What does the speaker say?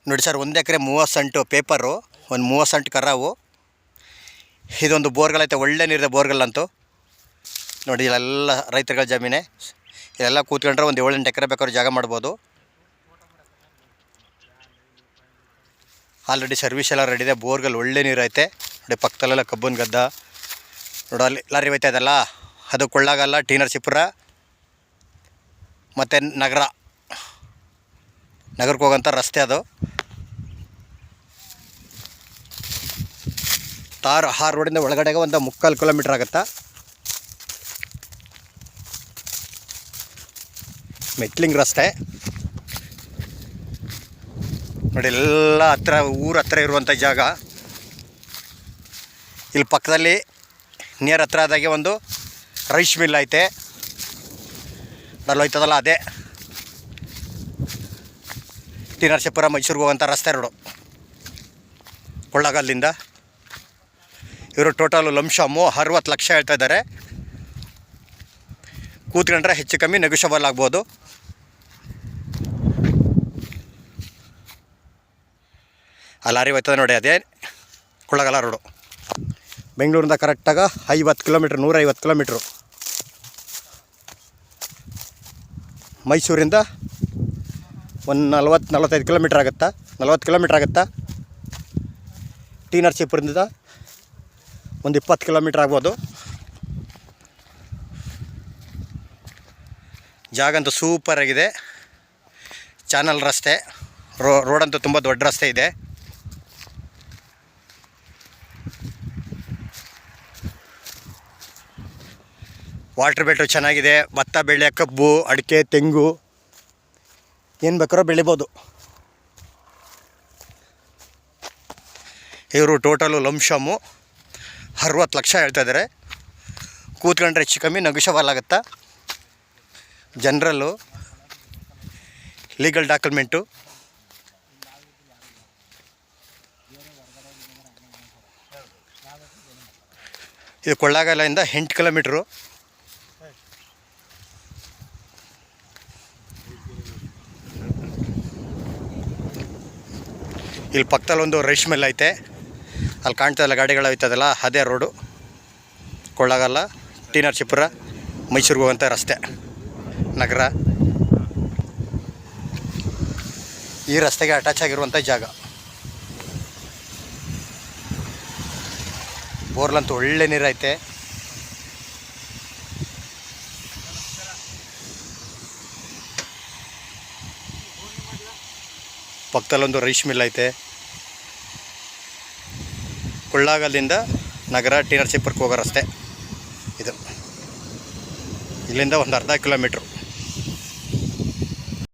ನೋಡಿ ಸರ್, 1 ಎಕರೆ 30 scent paper, ಒಂದು 30 scent ಕರಾವು. ಇದೊಂದು ಬೋರ್ಗಳೈತೆ, ಒಳ್ಳೆ ನೀರಿದೆ ಬೋರ್ಗಳಂತೂ. ನೋಡಿ ಇಲ್ಲೆಲ್ಲ ರೈತರುಗಳ ಜಮೀನೇ. ಇಲ್ಲೆಲ್ಲ ಕೂತ್ಕೊಂಡ್ರೆ ಒಂದು 7-8 ಎಕರೆ ಬೇಕಾದ್ರೂ ಜಾಗ ಮಾಡ್ಬೋದು. ಆಲ್ರೆಡಿ ಸರ್ವಿಸ್ ಎಲ್ಲ ರೆಡಿ ಇದೆ. ಬೋರ್ಗಳು ಒಳ್ಳೆ ನೀರೈತೆ. ನೋಡಿ ಪಕ್ಕದಲ್ಲೆಲ್ಲ ಕಬ್ಬನ್ ಗದ್ದ. ನೋಡು ಅಲ್ಲಿ ಲಾರಿ ಹೋಯ್ತಾ ಇದಲ್ಲ, ಅದು ಕೊಳ್ಳಾಗಲ್ಲ, ಟಿ ನರಸೀಪುರ ಮತ್ತು ನಗರಕ್ಕೆ ಹೋಗೋಂಥ ರಸ್ತೆ ಅದು. ತಾರ್ ರೋಡಿಂದ ಒಳಗಡೆಗೆ ಒಂದು 3/4 ಕಿಲೋಮೀಟ್ರ್ ಆಗುತ್ತಾ. ಮೆಟ್ಲಿಂಗ್ ರಸ್ತೆ ನೋಡಿ, ಎಲ್ಲ ಊರ ಹತ್ರ ಇರುವಂಥ ಜಾಗ. ಇಲ್ಲಿ ಪಕ್ಕದಲ್ಲಿ ನಿಯರ್ ಹತ್ರ ಆದಾಗೆ ಒಂದು ರೈಸ್ ಮಿಲ್ ಐತೆ. ಅಲ್ಲಿ ಹೋಯ್ತದಲ್ಲ ಅದೇ ಟಿ ನರಸೀಪುರ ಮೈಸೂರಿಗೆ ಹೋಗೋಂಥ ರಸ್ತೆ ರೋಡು ಕೊಳ್ಳಾಗಲ್ಲಿಂದ. ಇವರು ಟೋಟಲು ಲಂಶಮ್ಮು 60 ಲಕ್ಷ ಹೇಳ್ತಾ ಇದ್ದಾರೆ. ಕೂತ್ಕೊಂಡ್ರೆ ಹೆಚ್ಚು ಕಮ್ಮಿ ನೆಗೋಷಿಯಬಲ್ ಆಗ್ಬೋದು. ಆ ಲಾರಿ ಹೋಯ್ತದೆ ನೋಡಿ, ಅದೇ ಕೊಳ್ಳಾಗಲ್ಲ ರೋಡು. ಬೆಂಗಳೂರಿಂದ ಕರೆಕ್ಟಾಗ 50 ಕಿಲೋಮೀಟ್ರ್, 150 ಕಿಲೋಮೀಟ್ರು. ಮೈಸೂರಿಂದ ಒಂದು 40-45 ಕಿಲೋಮೀಟ್ರ್ ಆಗುತ್ತಾ, 40 ಕಿಲೋಮೀಟ್ರ್ ಆಗುತ್ತಾ. ಟಿ ನರಸೀಪುರದಿಂದ ಒಂದು 20 ಕಿಲೋಮೀಟ್ರ್ ಆಗ್ಬೋದು. ಜಾಗ ಅಂತೂ ಸೂಪರಾಗಿದೆ. ಚಾನಲ್ ರಸ್ತೆ, ರೋಡಂತೂ ತುಂಬ ದೊಡ್ಡ ರಸ್ತೆ ಇದೆ. ವಾಟ್ರ್ ಬೆಲ್ಟು ಚೆನ್ನಾಗಿದೆ. ಭತ್ತ ಬೆಳೆ, ಕಬ್ಬು, ಅಡಿಕೆ, ತೆಂಗು ಏನು ಬೇಕಾದ್ರೂ ಬೆಳಿಬೋದು. ಇವರು ಟೋಟಲು ಲಂಶಮ್ಮು 60 ಲಕ್ಷ ಹೇಳ್ತಾ ಇದ್ದಾರೆ. ಕೂತ್ಕೊಂಡ್ರೆ ಹೆಚ್ಚು ಕಮ್ಮಿ ನೆಗೋಷಿಯಬಲ್ ಆಗುತ್ತಾ. ಜನರಲ್ಲು ಲೀಗಲ್ ಡಾಕ್ಯುಮೆಂಟು. ಇದು ಕೊಳ್ಳಾಗಲ್ಲಿಂದ 8 ಕಿಲೋಮೀಟ್ರು. ಇಲ್ಲಿ ಪಕ್ಕದಲ್ಲಿ ಒಂದು ರೈಸ್ ಮಿಲ್ ಐತೆ. ಅಲ್ಲಿ ಕಾಣ್ತಾಯಿಲ್ಲ ಗಾಡಿಗಳು ಹೋಯ್ತದಲ್ಲ, ಅದೇ ರೋಡು ಕೊಳ್ಳಾಗಲ್ಲ, ಟಿ ನರಸೀಪುರ ಮೈಸೂರಿಗೆ ಹೋಗೋಂಥ ರಸ್ತೆ ನಗರ. ಈ ರಸ್ತೆಗೆ ಅಟ್ಯಾಚ್ ಆಗಿರುವಂಥ ಜಾಗ. ಬೋರ್ಲಂತೂ ಒಳ್ಳೆ ನೀರೈತೆ. ಪಕ್ಕದಲ್ಲೊಂದು ರೈಸ್ ಮಿಲ್ ಐತೆ. ಕೊಳ್ಳಾಗಲ್ಲಿಂದ ನಗರ ಟಿ ನರಸೀಪುರಕ್ಕೆ ಹೋಗೋ ರಸ್ತೆ ಇದು. ಇಲ್ಲಿಂದ ಒಂದು 1/2 ಕಿಲೋಮೀಟ್ರು.